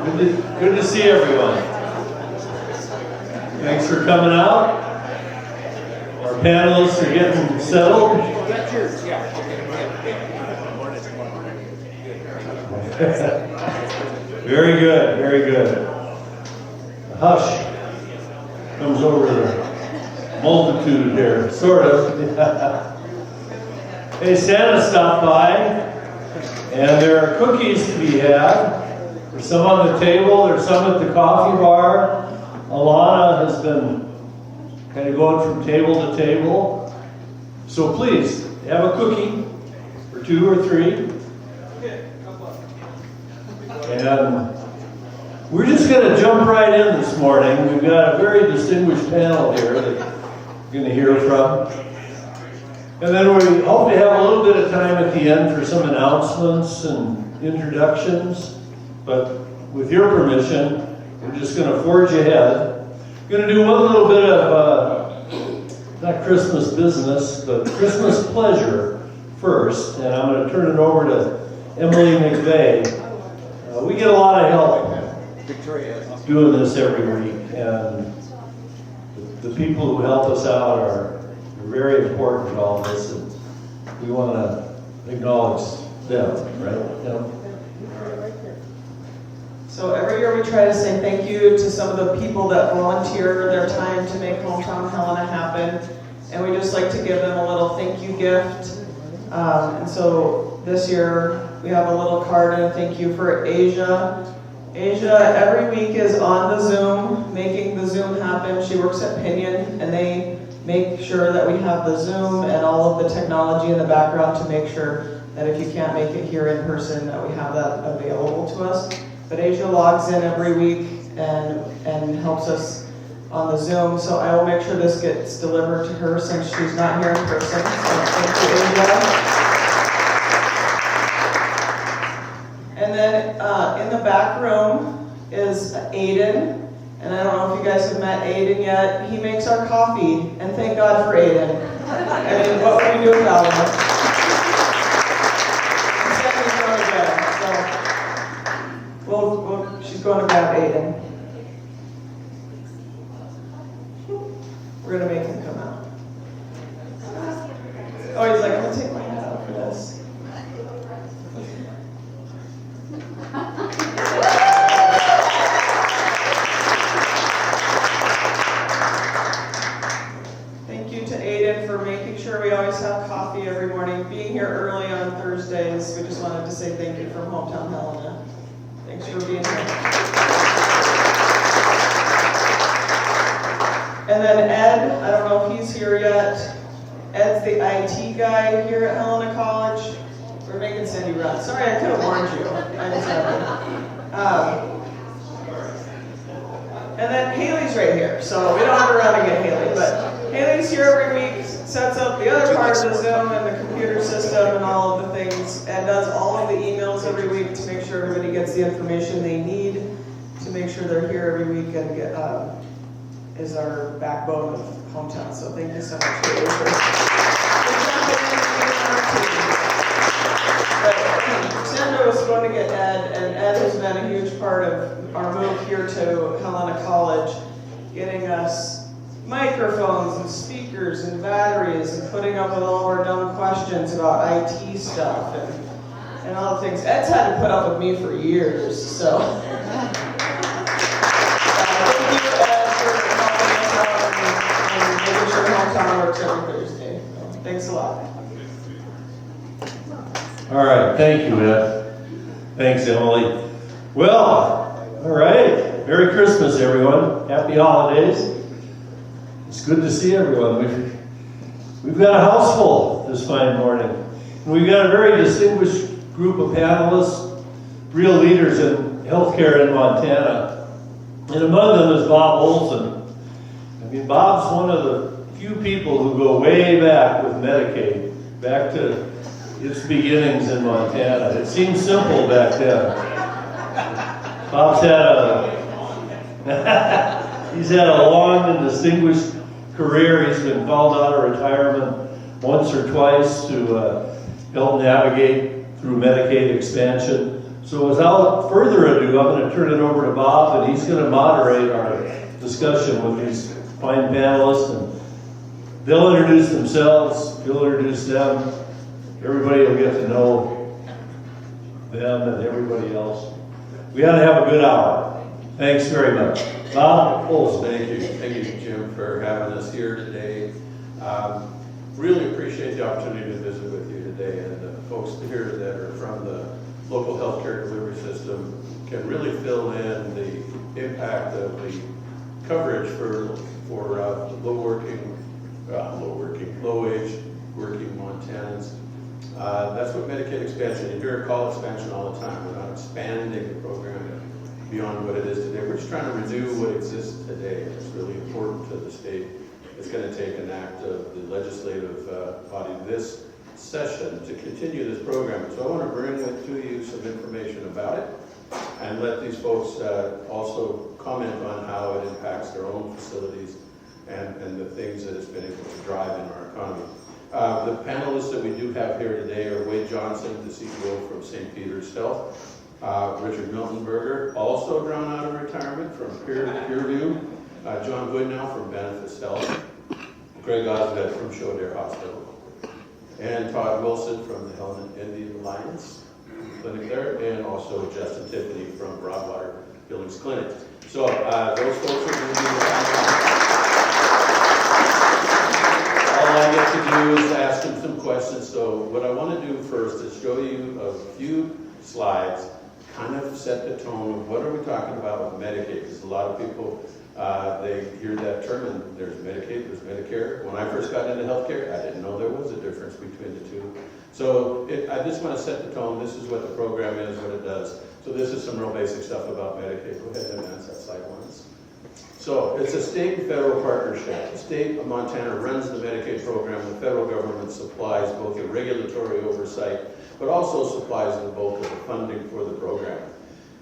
Good to see everyone. Thanks for coming out. Our panelists are getting settled. Very good, very good. A hush comes over the multitude here, sort of. Hey, Santa stopped by, and there are cookies to be had. There's some on the table, there's some at the coffee bar. Alana has been kind of going from table to table. So please, have a cookie, or 2 or 3. And we're just going to jump right in this morning. We've got a very distinguished panel here that we're going to hear from. And then we hope to have a little bit of time at the end for some announcements and introductions. But with your permission, we're just going to forge ahead. We're going to do one little bit of, not Christmas business, but Christmas pleasure first. And I'm going to turn it over to Emily McVeigh. We get a lot of help doing this every week. And the people who help us out are very important in all this. And we want to acknowledge them, right? Yeah. So every year we try to say thank you to some of the people that volunteer their time to make Hometown Helena happen. And we just like to give them a little thank you gift. And so this year we have a little card and thank you for Asia. Asia every week is on the Zoom, making the Zoom happen. She works at Pinion and they make sure that we have the Zoom and all of the technology in the background to make sure that if you can't make it here in person that we have that available to us. But Asia logs in every week and helps us on the Zoom, so I will make sure this gets delivered to her since she's not here in person. So thank you, Asia. And then in the back room is Aiden, and I don't know if you guys have met Aiden yet. He makes our coffee, and thank God for Aiden. I mean, what would we do without him? She's going to grab Aiden. We're going to make him come out. Oh, he's like, I'm going to take my hat out for this. Thank you to Aiden for making sure we always have coffee every morning. Being here early on Thursdays, we just wanted to say thank you from Hometown Helena. Thanks for being here. And then Ed, I don't know if he's here yet. Ed's the IT guy here at Helena College. We're making Cindy run. Sorry, I could have warned you. I'm sorry. And then Haley's right here. So we don't have to run to get Haley. But Haley's here every week, sets up the other part of the Zoom and the computer system and all of the things, and does all of the emails every week to make sure everybody gets the information they need to make sure they're here every week and is our backbone of Hometown. So thank you so much, Haley, for Sandra was going to get Ed, and Ed has been a huge part of our move here to Helena College, getting us microphones and speakers and batteries and putting up with all of our dumb questions about IT stuff and all the things. Ed's had to put up with me for years, so. Thank you, Ed, for helping us out and making sure Hometown works every Thursday. So, thanks a lot. All right, thank you, Ed. Thanks, Emily. Well, all right. Merry Christmas, everyone. Happy holidays. It's good to see everyone. We've got a house full this fine morning. And we've got a very distinguished group of panelists, real leaders in healthcare in Montana. And among them is Bob Olson. I mean, Bob's one of the few people who go way back with Medicaid, back to its beginnings in Montana. It seemed simple back then. Bob's he's had a long and distinguished career. He's been called out of retirement once or twice to help navigate through Medicaid expansion. So without further ado, I'm going to turn it over to Bob, and he's going to moderate our discussion with these fine panelists. And they'll introduce themselves, you'll introduce them. Everybody will get to know them and everybody else. We ought to have a good hour. Thanks very much. Bob Olson. Thank you. Thank you, Jim, for having us here today. Really appreciate the opportunity to visit with you today, and the folks here that are from the local healthcare delivery system can really fill in the impact of the coverage for low-wage working Montanans. That's what Medicaid expansion, you hear it call expansion all the time. We're not expanding the program beyond what it is today. We're just trying to renew what exists today. It's really important to the state. It's going to take an act of the legislative body this session to continue this program. So I want to bring to you some information about it and let these folks also comment on how it impacts their own facilities and the things that it's been able to drive in our economy. The panelists that we do have here today are Wade Johnson, the CEO from St. Peter's Health, Richard Miltenberger, also drawn out of retirement from Peerview, John Goodnow from Benefits Health, Greg Osgood from Shodair Hospital, and Todd Wilson from the Helena Indian Alliance Clinic there, and also Justin Tiffany from Broadwater Billings Clinic. So those folks are going to be the all I get to do is ask them some questions. So what I want to do first is show you a few slides, kind of set the tone of what are we talking about with Medicaid, because a lot of people, they hear that term and there's Medicaid, there's Medicare. When I first got into healthcare, I didn't know there was a difference between the two. So I just want to set the tone. This is what the program is, what it does. So this is some real basic stuff about Medicaid. Go ahead and advance that slide once. So it's a state and federal partnership. The state of Montana runs the Medicaid program. The federal government supplies both the regulatory oversight, but also supplies the bulk of the funding for the program.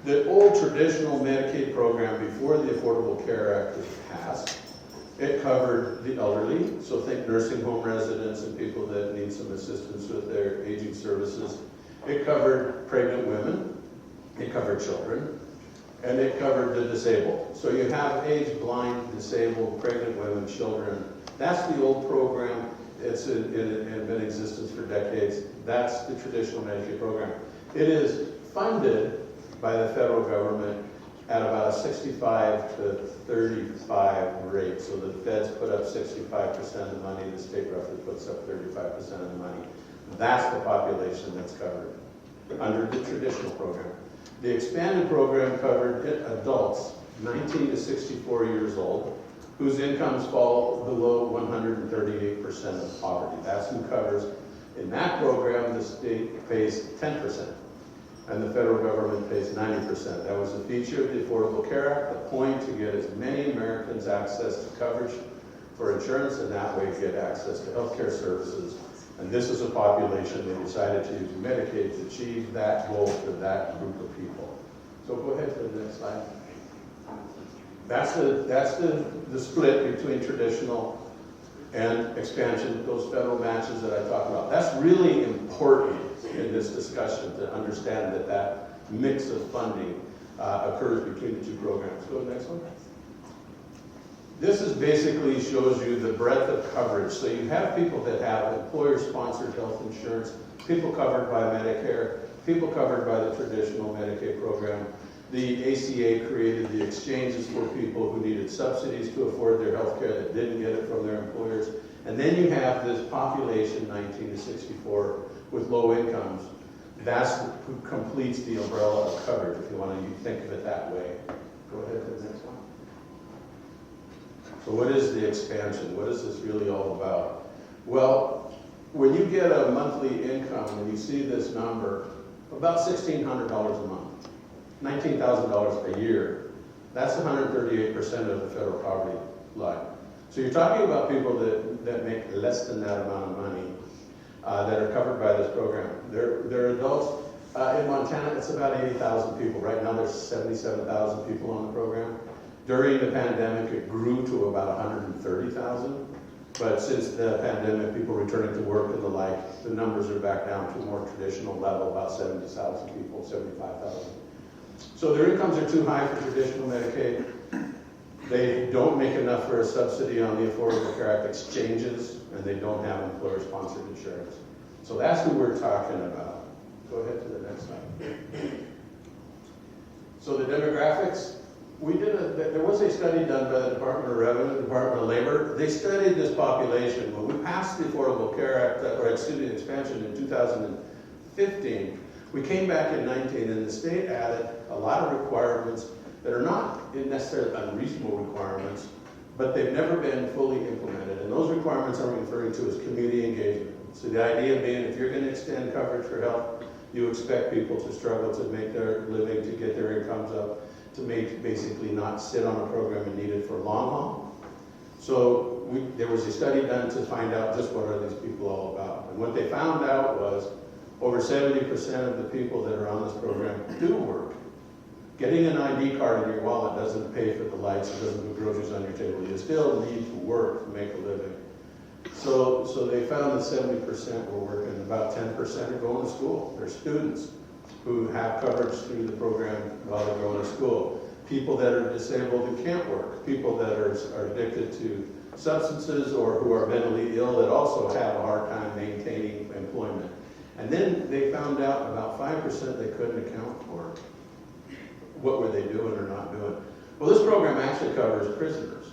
The old traditional Medicaid program before the Affordable Care Act was passed, it covered the elderly, so think nursing home residents and people that need some assistance with their aging services. It covered pregnant women, it covered children, and it covered the disabled. So you have age, blind, disabled, pregnant women, children. That's the old program. It's been in existence for decades. That's the traditional Medicaid program. It is funded by the federal government at about a 65 to 35 rate. So the feds put up 65% of the money, the state roughly puts up 35% of the money. That's the population that's covered under the traditional program. The expanded program covered adults 19 to 64 years old whose incomes fall below 138% of poverty. That's who covers. In that program, the state pays 10%, and the federal government pays 90%. That was a feature of the Affordable Care Act, the point to get as many Americans access to coverage for insurance, and that way get access to healthcare services. And this is a population they decided to use Medicaid to achieve that goal for that group of people. So go ahead to the next slide. That's the split between traditional and expansion, those federal matches that I talked about. That's really important in this discussion to understand that that mix of funding occurs between the two programs. Go to the next one. This is basically shows you the breadth of coverage. So you have people that have employer-sponsored health insurance, people covered by Medicare, people covered by the traditional Medicaid program. The ACA created the exchanges for people who needed subsidies to afford their health care that didn't get it from their employers. And then you have this population, 19 to 64, with low incomes. That's who completes the umbrella of coverage, if you want to think of it that way. Go ahead to the next one. So what is the expansion? What is this really all about? Well, when you get a monthly income and you see this number, about $1,600 a month, $19,000 a year, that's 138% of the federal poverty line. So you're talking about people that make less than that amount of money that are covered by this program. They're adults. In Montana, it's about 80,000 people. Right now, there's 77,000 people on the program. During the pandemic, it grew to about 130,000. But since the pandemic, people returning to work and the like, the numbers are back down to a more traditional level, about 70,000 people, 75,000. So their incomes are too high for traditional Medicaid. They don't make enough for a subsidy on the Affordable Care Act exchanges, and they don't have employer-sponsored insurance. So that's who we're talking about. Go ahead to the next slide. So the demographics, there was a study done by the Department of Revenue, Department of Labor. They studied this population. When we passed the Affordable Care Act, or excuse me, expansion in 2015, we came back in 19, and the state added a lot of requirements that are not necessarily unreasonable requirements, but they've never been fully implemented. And those requirements I'm referring to as community engagement. So the idea being, if you're going to extend coverage for health, you expect people to struggle to make their living, to get their incomes up, to basically not sit on a program and need it for long haul. So there was a study done to find out just what are these people all about. And what they found out was over 70% of the people that are on this program do work. Getting an ID card in your wallet doesn't pay for the lights, it doesn't put groceries on your table. You still need to work to make a living. So they found that 70% were working, about 10% are going to school. They're students who have coverage through the program while they're going to school. People that are disabled who can't work. People that are addicted to substances or who are mentally ill that also have a hard time maintaining employment. And then they found out about 5% they couldn't account for. What were they doing or not doing? Well, this program actually covers prisoners.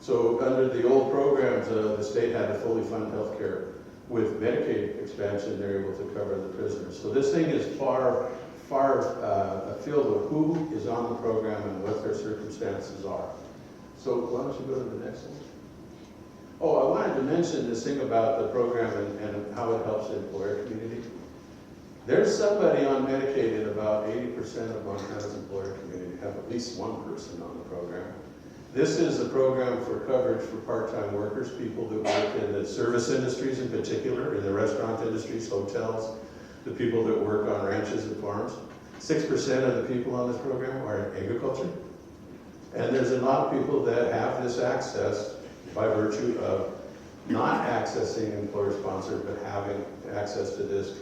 So under the old programs, the state had to fully fund health care. With Medicaid expansion, they're able to cover the prisoners. So this thing is far afield of who is on the program and what their circumstances are. So why don't you go to the next one? Oh, I wanted to mention this thing about the program and how it helps the employer community. There's somebody on Medicaid in about 80% of Montana's employer community, have at least one person on the program. This is a program for coverage for part-time workers, people that work in the service industries in particular, in the restaurant industries, hotels, the people that work on ranches and farms. 6% of the people on this program are in agriculture. And there's a lot of people that have this access by virtue of not accessing employer-sponsored, but having access to this.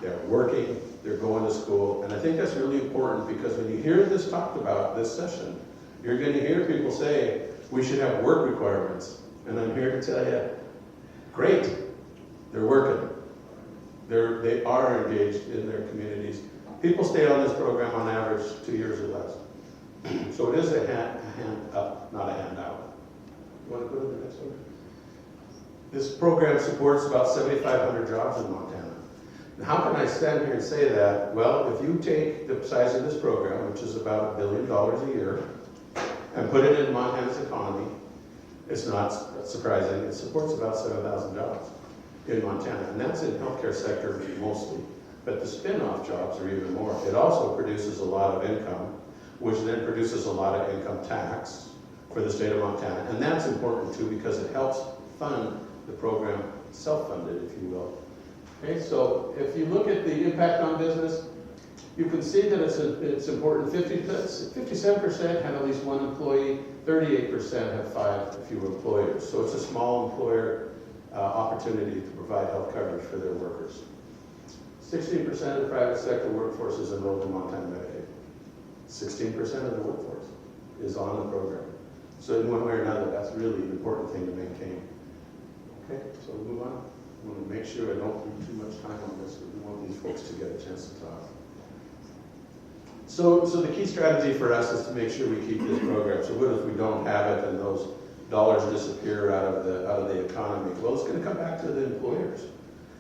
They're working, they're going to school, and I think that's really important because when you hear this talked about this session, you're going to hear people say, we should have work requirements. And I'm here to tell you, great, they're working. They are engaged in their communities. People stay on this program on average 2 years or less. So it is a hand up, not a handout. You want to go to the next one? This program supports about 7,500 jobs in Montana. Now, how can I stand here and say that? Well, if you take the size of this program, which is about $1 billion a year, and put it in Montana's economy, it's not surprising. It supports about 7,000 jobs in Montana, and that's in the healthcare sector mostly. But the spin-off jobs are even more. It also produces a lot of income, which then produces a lot of income tax for the state of Montana, and that's important too because it helps fund the program, self-funded, if you will. Okay, so if you look at the impact on business, you can see that it's important. 57% have at least one employee, 38% have 5 or fewer employers. So it's a small employer opportunity to provide health coverage for their workers. 16% of the private sector workforce is enrolled in Montana Medicaid. 16% of the workforce is on the program. So in one way or another, that's really an important thing to maintain. Okay, so we'll move on. I want to make sure I don't leave too much time on this, but we want these folks to get a chance to talk. So the key strategy for us is to make sure we keep this program. So what if we don't have it and those dollars disappear out of the economy? Well, it's going to come back to the employers.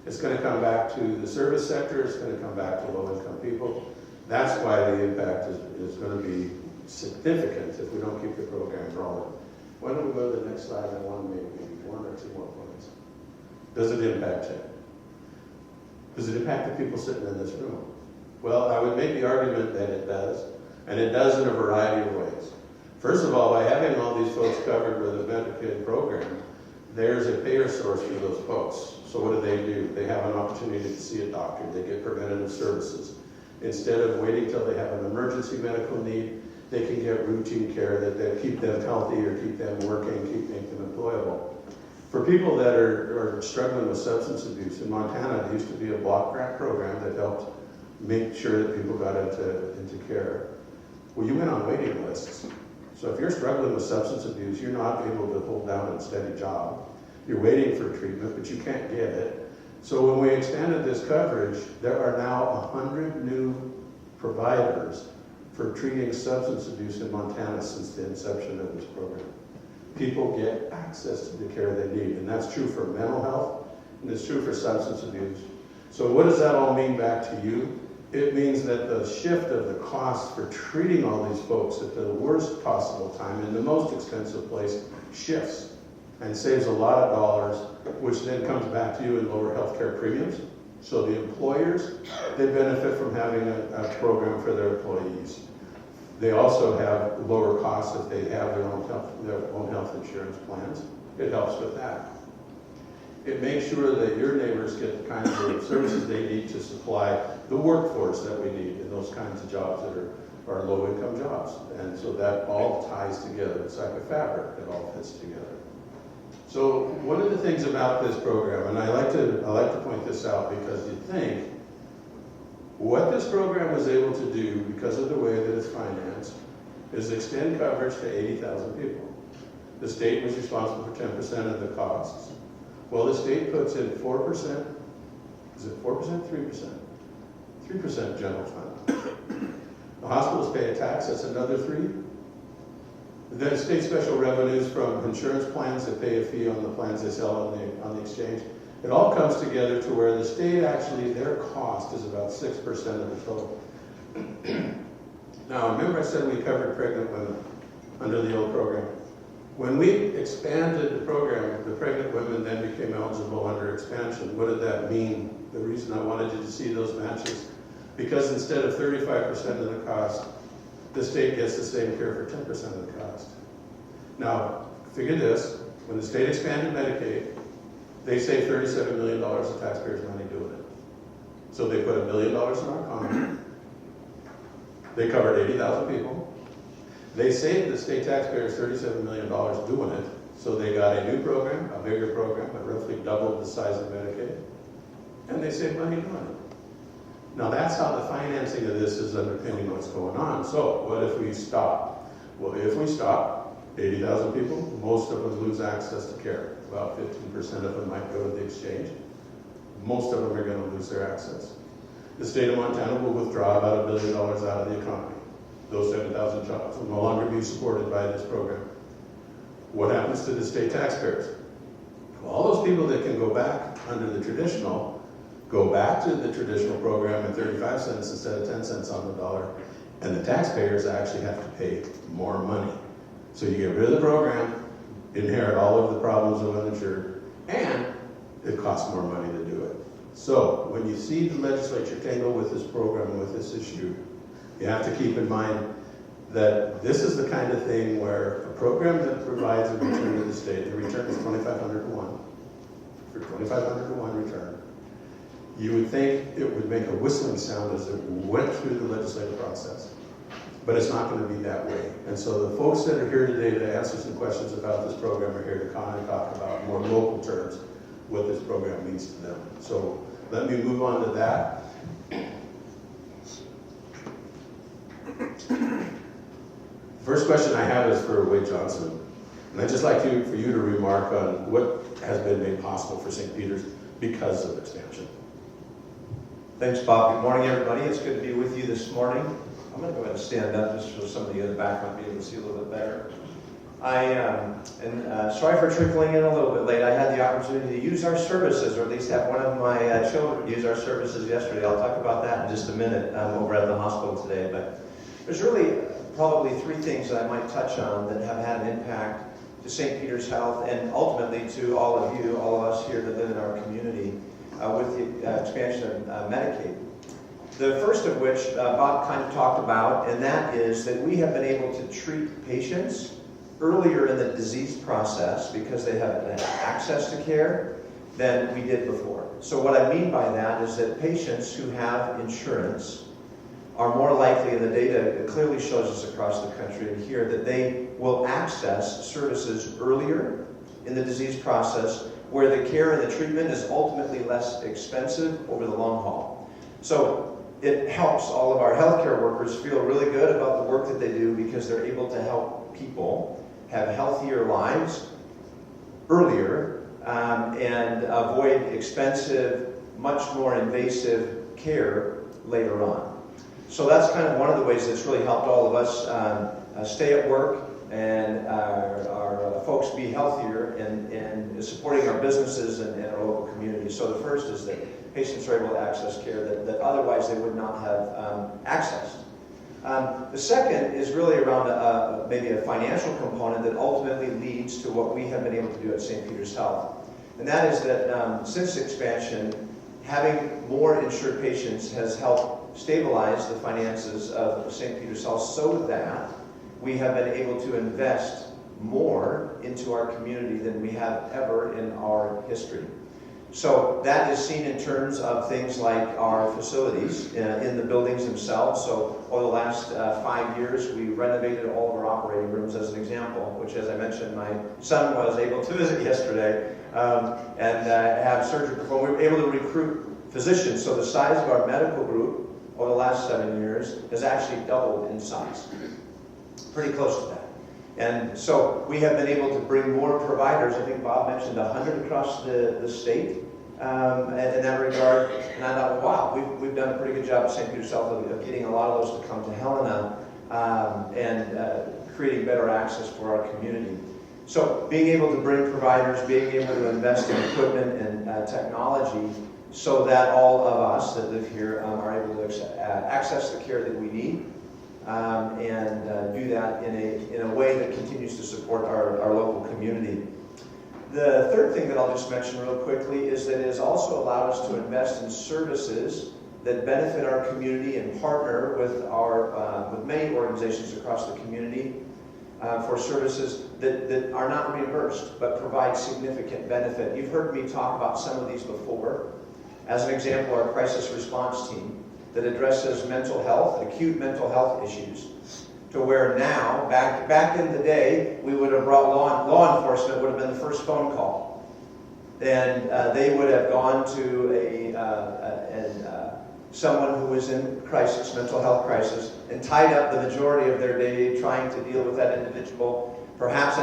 It's going to come back to the service sector. It's going to come back to low-income people. That's why the impact is going to be significant if we don't keep the program rolling. Why don't we go to the next slide? I want to make maybe 1 or 2 more points. Does it impact you? Does it impact the people sitting in this room? Well, I would make the argument that it does, and it does in a variety of ways. First of all, by having all these folks covered with a Medicaid program, there's a payer source for those folks. So what do? They have an opportunity to see a doctor. They get preventative services. Instead of waiting till they have an emergency medical need, they can get routine care that keep them healthy or keep them working, make them employable. For people that are struggling with substance abuse, in Montana, there used to be a block grant program that helped make sure that people got into care. Well, you went on waiting lists. So if you're struggling with substance abuse, you're not able to hold down a steady job. You're waiting for treatment, but you can't get it. So when we expanded this coverage, there are now 100 new providers for treating substance abuse in Montana since the inception of this program. People get access to the care they need, and that's true for mental health, and it's true for substance abuse. So what does that all mean back to you? It means that the shift of the cost for treating all these folks at the worst possible time in the most expensive place shifts and saves a lot of dollars, which then comes back to you in lower healthcare premiums. So the employers, they benefit from having a program for their employees. They also have lower costs if they have their own health insurance plans. It helps with that. It makes sure that your neighbors get the kinds of services they need to supply the workforce that we need in those kinds of jobs that are low-income jobs. And so that all ties together. It's like a fabric that all fits together. So one of the things about this program, and I like to point this out because you think, what this program was able to do because of the way that it's financed is extend coverage to 80,000 people. The state was responsible for 10% of the costs. Well, the state puts in 4%, is it 4%, 3%? 3% general fund. The hospitals pay a tax, that's another 3%. Then state special revenues from insurance plans that pay a fee on the plans they sell on the exchange. It all comes together to where the state actually, their cost is about 6% of the total. Now, remember I said we covered pregnant women under the old program. When we expanded the program, the pregnant women then became eligible under expansion. What did that mean? The reason I wanted you to see those matches, because instead of 35% of the cost, the state gets the same care for 10% of the cost. Now, figure this, when the state expanded Medicaid, they saved $37 million of taxpayers' money doing it. So they put $1 billion in our economy. They covered 80,000 people. They saved the state taxpayers $37 million doing it. So they got a new program, a bigger program, that roughly doubled the size of Medicaid. And they saved money doing it. Now that's how the financing of this is underpinning what's going on. So what if we stop? Well, if we stop, 80,000 people, most of them lose access to care. About 15% of them might go to the exchange. Most of them are going to lose their access. The state of Montana will withdraw about $1 billion out of the economy. Those 7,000 jobs will no longer be supported by this program. What happens to the state taxpayers? Well, all those people that can go back under the traditional, go back to the traditional program at 35 cents instead of 10 cents on the dollar, and the taxpayers actually have to pay more money. So you get rid of the program, inherit all of the problems of uninsured, and it costs more money to do it. So when you see the legislature tangle with this program, with this issue, you have to keep in mind that this is the kind of thing where a program that provides a return to the state, the return is 2,500 to 1, for 2,500 to 1 return, you would think it would make a whistling sound as it went through the legislative process. But it's not going to be that way. And so the folks that are here today to answer some questions about this program are here to kind of talk about more local terms what this program means to them. So let me move on to that. First question I have is for Wade Johnson. And I'd just like for you to remark on what has been made possible for St. Peter's because of expansion. Thanks, Bob. Good morning, everybody. It's good to be with you this morning. I'm going to go ahead and stand up just so some of you in the back might be able to see a little bit better. Sorry for trickling in a little bit late. I had the opportunity to use our services, or at least have one of my children use our services yesterday. I'll talk about that in just a minute over at the hospital today. But there's really probably 3 things that I might touch on that have had an impact to St. Peter's Health and ultimately to all of you, all of us here that live in our community with the expansion of Medicaid. The first of which Bob kind of talked about, and that is that we have been able to treat patients earlier in the disease process because they have access to care than we did before. So what I mean by that is that patients who have insurance are more likely, and the data clearly shows us across the country and here, that they will access services earlier in the disease process, where the care and the treatment is ultimately less expensive over the long haul. So it helps all of our healthcare workers feel really good about the work that they do because they're able to help people have healthier lives earlier and avoid expensive, much more invasive care later on. So that's kind of one of the ways that's really helped all of us stay at work and our folks be healthier and supporting our businesses and our local communities. So the first is that patients are able to access care that otherwise they would not have accessed. The second is really around maybe a financial component that ultimately leads to what we have been able to do at St. Peter's Health. And that is that since expansion, having more insured patients has helped stabilize the finances of St. Peter's Health so that we have been able to invest more into our community than we have ever in our history. So that is seen in terms of things like our facilities in the buildings themselves. So over the last 5 years, we renovated all of our operating rooms as an example, which, as I mentioned, my son was able to visit yesterday and have surgery performed. We were able to recruit physicians. So the size of our medical group over the last 7 years has actually doubled in size, pretty close to that. And so we have been able to bring more providers. I think Bob mentioned 100 across the state in that regard. And I thought, wow, we've done a pretty good job at St. Peter's Health of getting a lot of those to come to Helena and creating better access for our community. So being able to bring providers, being able to invest in equipment and technology so that all of us that live here are able to access the care that we need. And do that in a way that continues to support our local community. The third thing that I'll just mention real quickly is that it has also allowed us to invest in services that benefit our community and partner with with many organizations across the community for services that are not reimbursed but provide significant benefit. You've heard me talk about some of these before. As an example, our crisis response team that addresses mental health, acute mental health issues, to where now, back in the day, we would have brought law enforcement would have been the first phone call. And they would have gone to someone who was in crisis, mental health crisis, and tied up the majority of their day trying to deal with that individual, perhaps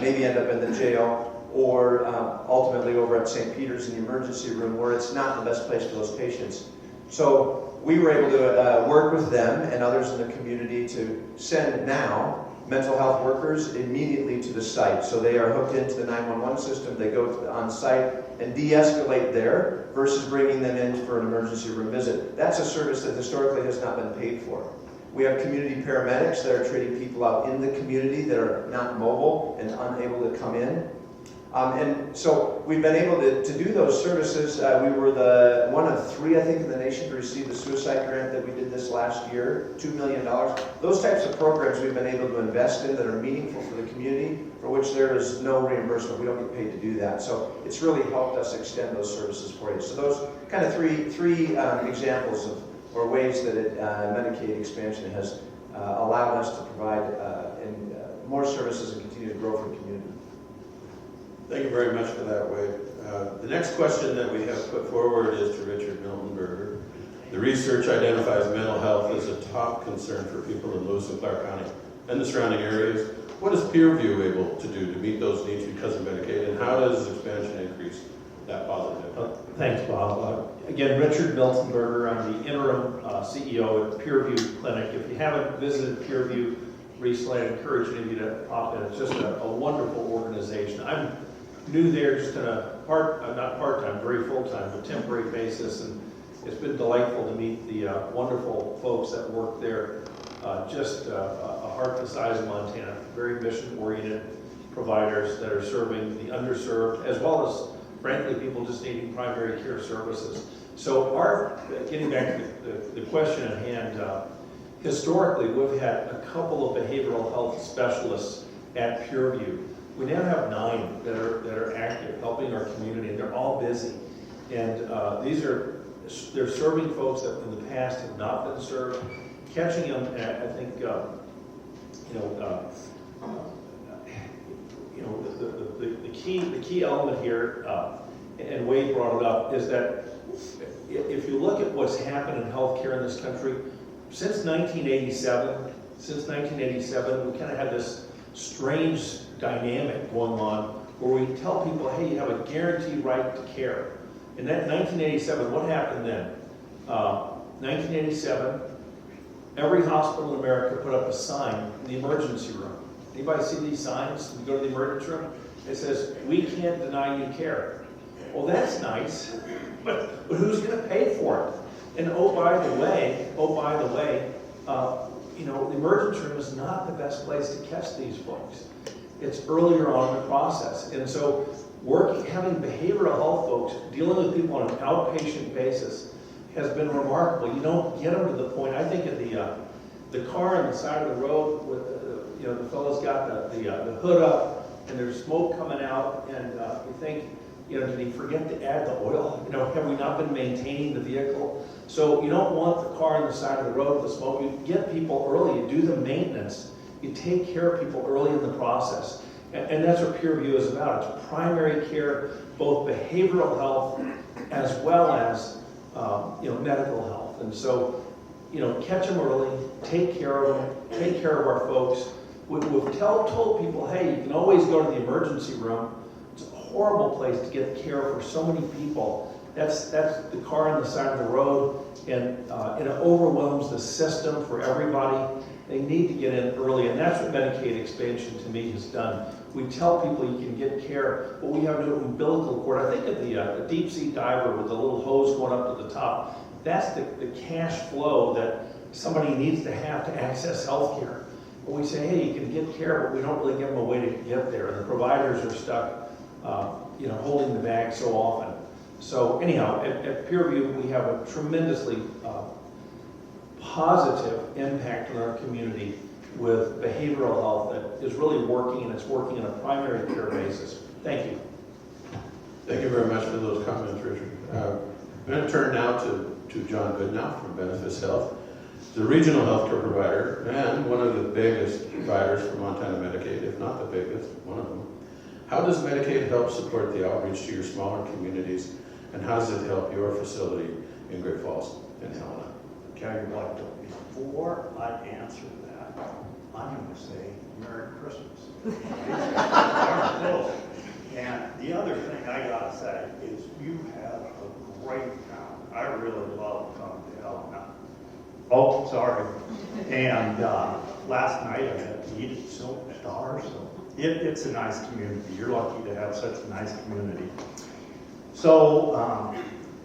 maybe end up in the jail, or ultimately over at St. Peter's in the emergency room, where it's not the best place for those patients. So we were able to work with them and others in the community to send now mental health workers immediately to the site. So they are hooked into the 911 system, they go on site and de-escalate there versus bringing them in for an emergency room visit. That's a service that historically has not been paid for. We have community paramedics that are treating people out in the community that are not mobile and unable to come in. And so we've been able to do those services. We were one of 3, I think, in the nation to receive the suicide grant that we did this last year, $2 million. Those types of programs we've been able to invest in that are meaningful for the community, for which there is no reimbursement. We don't get paid to do that. So it's really helped us extend those services for you. So those kind of three examples or ways that Medicaid expansion has allowed us to provide more services and continue to grow for the community. Thank you very much for that, Wade. The next question that we have put forward is to Richard Miltenberger. The research identifies mental health as a top concern for people in Lewis and Clark County and the surrounding areas. What is Peerview able to do to meet those needs because of Medicaid, and how does expansion increase that positive impact? Thanks, Bob. Again, Richard Miltenberger. I'm the interim CEO at Peerview Clinic. If you haven't visited Peerview recently, I encourage any of you to pop in. It's just a wonderful organization. I'm new there just in a not part-time, very full-time, but temporary basis, and it's been delightful to meet the wonderful folks that work there. Just a heart the size of Montana, very mission-oriented providers that are serving the underserved, as well as, frankly, people just needing primary care services. So getting back to the question at hand, historically, we've had a couple of behavioral health specialists at Peerview. We now have 9 that are active, helping our community, and they're all busy. And they're serving folks that in the past have not been served, catching them at, I think, the key element here, and Wade brought it up, is that if you look at what's happened in healthcare in this country, since 1987, we kind of had this strange dynamic going on where we tell people, hey, you have a guaranteed right to care. In that 1987, what happened then? 1987, every hospital in America put up a sign in the emergency room. Anybody see these signs when you go to the emergency room? It says, we can't deny you care. Well, that's nice, but who's going to pay for it? And oh, by the way, the emergency room is not the best place to catch these folks. It's earlier on in the process. And so having behavioral health folks dealing with people on an outpatient basis has been remarkable. You don't get them to the point, I think of the car on the side of the road with, the fellow's got the hood up and there's smoke coming out, and you think, did he forget to add the oil? Have we not been maintaining the vehicle? So you don't want the car on the side of the road with the smoke. You get people early, you do the maintenance, you take care of people early in the process. And that's what peer review is about. It's primary care, both behavioral health as well as medical health. And so, catch them early, take care of them, take care of our folks. We've told people, hey, you can always go to the emergency room. It's a horrible place to get care for so many people. That's the car on the side of the road, and it overwhelms the system for everybody. They need to get in early, and that's what Medicaid expansion to me has done. We tell people you can get care, but we have no umbilical cord. I think of the deep sea diver with the little hose going up to the top. That's the cash flow that somebody needs to have to access health care. But we say, hey, you can get care, but we don't really give them a way to get there. And the providers are stuck, holding the bag so often. So anyhow, at Peer Review, we have a tremendously positive impact on our community with behavioral health that is really working, and it's working on a primary care basis. Thank you. Thank you very much for those comments, Richard. I'm going to turn now to John Goodenow from Benefits Health. He's a regional healthcare provider and one of the biggest providers for Montana Medicaid, if not the biggest, one of them. How does Medicaid help support the outreach to your smaller communities, and how does it help your facility in Great Falls and Helena? Okay, what, before I answer that, I'm going to say Merry Christmas. And the other thing I got to say is you have a great town. I really love coming to Helena. Oh, sorry. And last night I got to eat at Silver Star, so it's a nice community. You're lucky to have such a nice community. So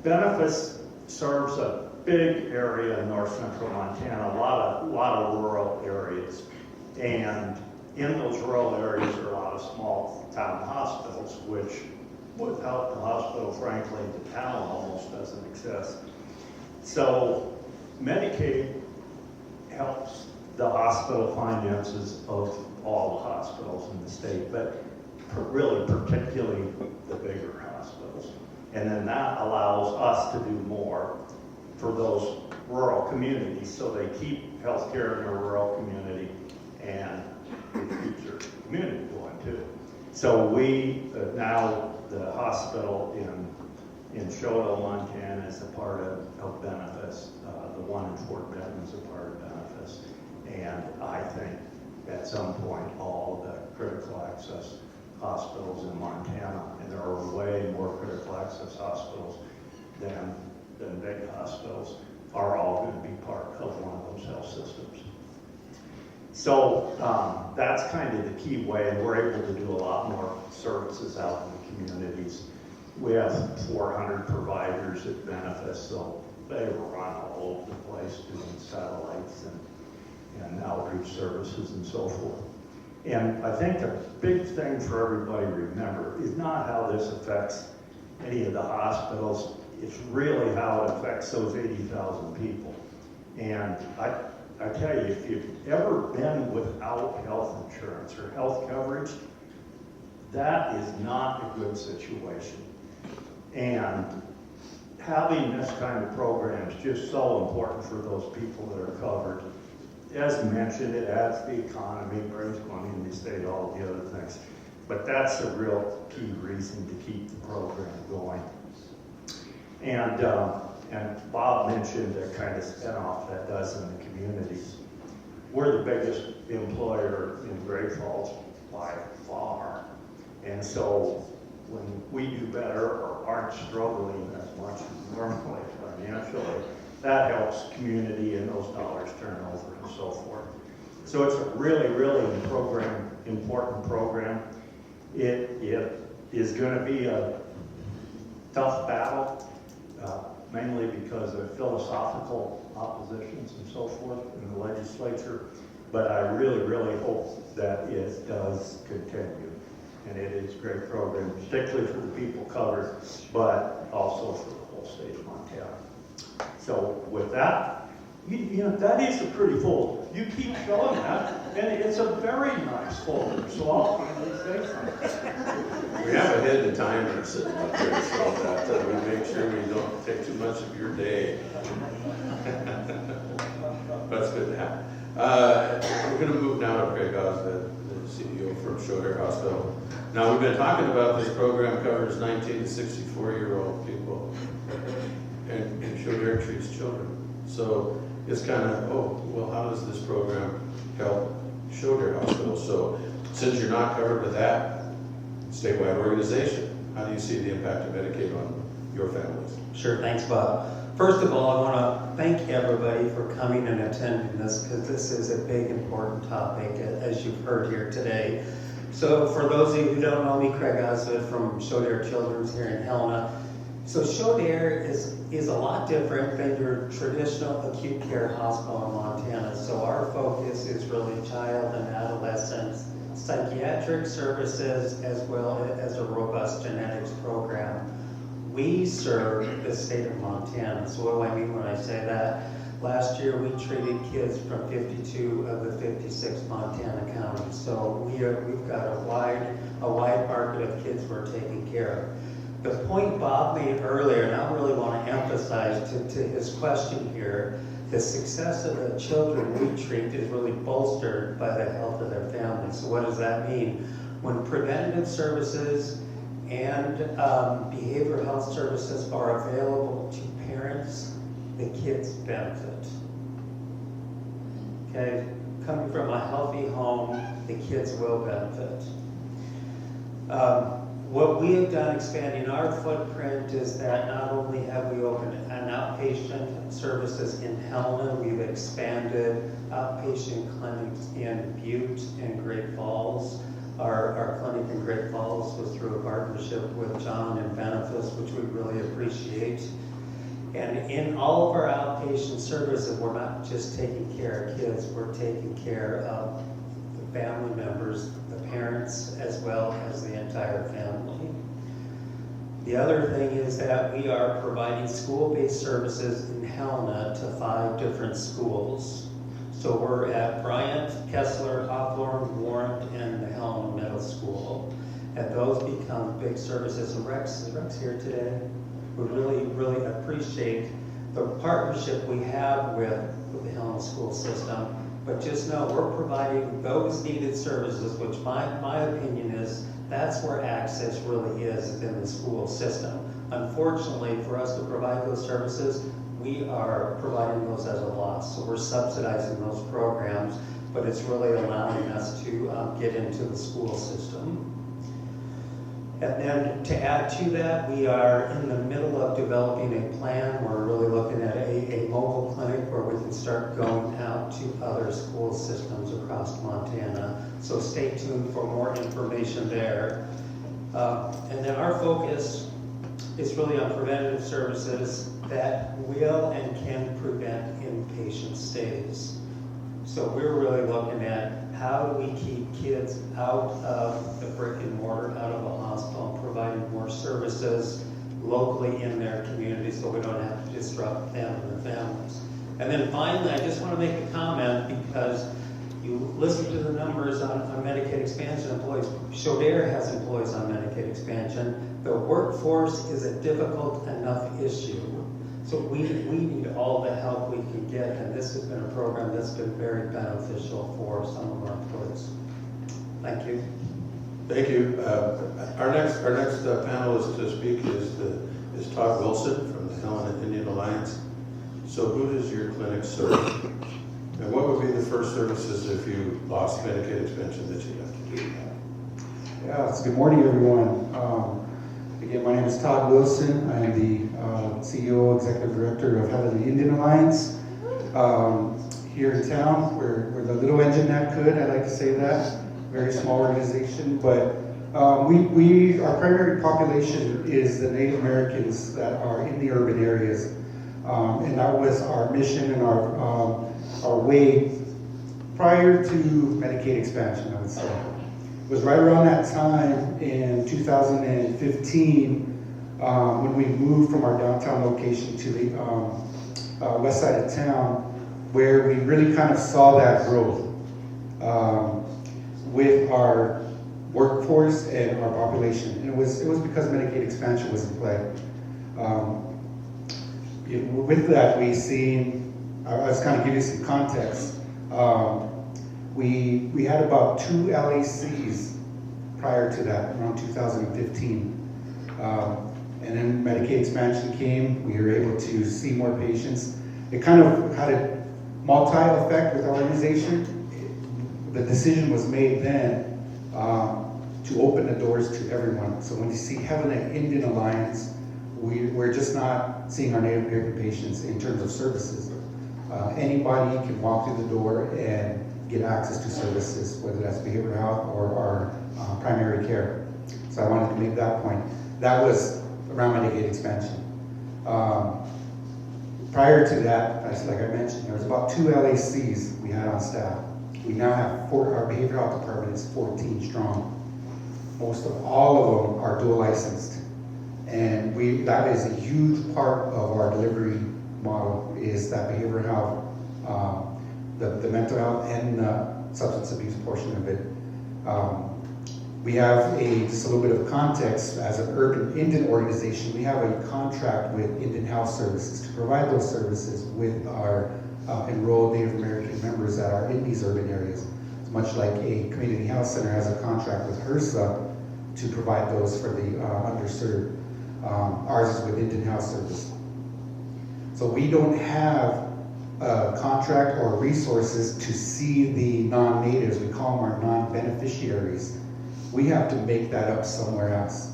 Benefits serves a big area in north central Montana, a lot of rural areas. And in those rural areas are a lot of small town hospitals, which without the hospital, frankly, the town almost doesn't exist. So Medicaid helps the hospital finances of all the hospitals in the state, but really particularly the bigger hospitals. And then that allows us to do more for those rural communities, so they keep healthcare in their rural community, and it keeps their community going too. So we, now the hospital in Shoto, Montana is a part of Benefits. The one in Fort Benton is a part of Benefits. And I think at some point all the critical access hospitals in Montana, and there are way more critical access hospitals than big hospitals, are all going to be part of one of those health systems. So that's kind of the key way, and we're able to do a lot more services out in the communities. We have 400 providers at Benefits, so they run all over the place doing satellites and outreach services and so forth. And I think the big thing for everybody to remember is not how this affects any of the hospitals. It's really how it affects those 80,000 people. And I tell you, if you've ever been without health insurance or health coverage, that is not a good situation. And having this kind of program is just so important for those people that are covered. As mentioned, it adds to the economy, brings money in the state, all the other things. But that's a real key reason to keep the program going. And Bob mentioned the kind of spinoff that does in the communities. We're the biggest employer in Great Falls by far. And so when we do better or aren't struggling as much normally financially, that helps community and those dollars turn over and so forth. So it's a really, really important program. It is going to be a tough battle, mainly because of philosophical oppositions and so forth in the legislature, but I really, really hope that it does continue. And it is a great program, particularly for the people covered, but also for the whole state of Montana. So with that, you know, that is a pretty folder. You keep showing that, and it's a very nice folder, so I'll finally say something. We have a hidden timer sitting up there so that we make sure we don't take too much of your day. That's good to have. We're going to move now to Craig Oz, the CEO from Shodair Hospital. Now, we've been talking about this program covers 19 to 64-year-old people, and Shodair treats children. So it's kind of, oh, well, how does this program help Shodair Hospital? So since you're not covered with that statewide organization, how do you see the impact of Medicaid on your families? Sure, thanks, Bob. First of all, I want to thank everybody for coming and attending this, because this is a big, important topic, as you've heard here today. So for those of you who don't know me, Craig Osgood from Shodair Children's here in Helena. So Shodair is a lot different than your traditional acute care hospital in Montana. So our focus is really child and adolescent psychiatric services, as well as a robust genetics program. We serve the state of Montana. So what do I mean when I say that? Last year we treated kids from 52 of the 56 Montana counties. So we've got a wide market of kids we're taking care of. The point Bob made earlier, and I really want to emphasize to his question here, the success of the children we treat is really bolstered by the health of their families. So what does that mean? When preventative services and behavioral health services are available to parents, the kids benefit. Okay, coming from a healthy home, the kids will benefit. What we have done expanding our footprint is that not only have we opened an outpatient services in Helena, we've expanded outpatient clinics in Butte and Great Falls. Our clinic in Great Falls was through a partnership with John and Benefice, which we really appreciate. And in all of our outpatient services, we're not just taking care of kids, we're taking care of the family members, the parents, as well as the entire family. The other thing is that we are providing school-based services in Helena to 5 different schools. So we're at Bryant, Kessler, Hawthorne, Warren, and the Helena Middle School. And those become big services. And Rex here today. We really, really appreciate the partnership we have with the Helena school system. But just know we're providing those needed services, which my opinion is that's where access really is in the school system. Unfortunately, for us to provide those services, we are providing those as a loss. So we're subsidizing those programs, but it's really allowing us to get into the school system. And then to add to that, we are in the middle of developing a plan. We're really looking at a mobile clinic where we can start going out to other school systems across Montana. So stay tuned for more information there. And then our focus is really on preventative services that will and can prevent inpatient stays. So we're really looking at how do we keep kids out of the brick and mortar, out of a hospital, providing more services locally in their community so we don't have to disrupt them and their families. And then finally, I just want to make a comment because you listen to the numbers on Medicaid expansion employees. Shodair has employees on Medicaid expansion. The workforce is a difficult enough issue. So we need all the help we can get, and this has been a program that's been very beneficial for some of our employees. Thank you. Thank you. Our next panelist to speak is Todd Wilson from the Helena Indian Alliance. So who does your clinic serve? And what would be the first services if you lost Medicaid expansion that you'd have to do? Yeah, so good morning, everyone. Again, my name is Todd Wilson. I am the CEO, Executive Director of Helena Indian Alliance. Here in town, we're the little engine that could, I like to say that. Very small organization, but our primary population is the Native Americans that are in the urban areas. And that was our mission and our way prior to Medicaid expansion, I would say. It was right around that time in 2015 when we moved from our downtown location to the west side of town, where we really kind of saw that growth with our workforce and our population. And it was because Medicaid expansion was in play. With that, we seen, I was kind of giving you some context. We had about 2 LACs prior to that, around 2015. And then Medicaid expansion came, we were able to see more patients. It kind of had a multi-effect with our organization. The decision was made then to open the doors to everyone. So when you see Helena Indian Alliance, we're just not seeing our Native American patients in terms of services. Anybody can walk through the door and get access to services, whether that's behavioral health or our primary care. So I wanted to make that point. That was around Medicaid expansion. Prior to that, like I mentioned, there was about 2 LACs we had on staff. We now have our behavioral health department is 14 strong. Most of all of them are dual licensed. And that is a huge part of our delivery model, is that behavioral health, the mental health and the substance abuse portion of it. We have just a little bit of context. As an urban Indian organization, we have a contract with Indian Health Services to provide those services with our enrolled Native American members that are in these urban areas. It's much like a community health center has a contract with HRSA to provide those for the underserved. Ours is with Indian Health Service. So we don't have a contract or resources to see the non-natives. We call them our non-beneficiaries. We have to make that up somewhere else.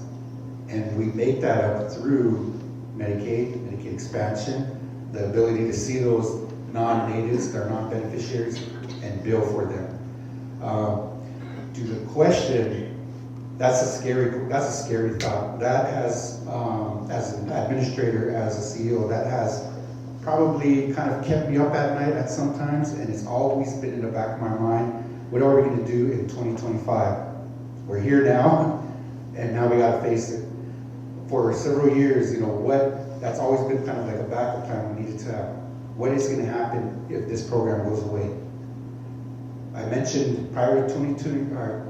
And we make that up through Medicaid expansion, the ability to see those non-natives, their non-beneficiaries, and bill for them. To the question, that's a scary thought. That has, as an administrator, as a CEO, that has probably kind of kept me up at night at some times, and it's always been in the back of my mind, what are we going to do in 2025? We're here now, and now we got to face it. For several years, that's always been kind of like a backup plan we needed to have. What is going to happen if this program goes away? I mentioned prior to 2020, our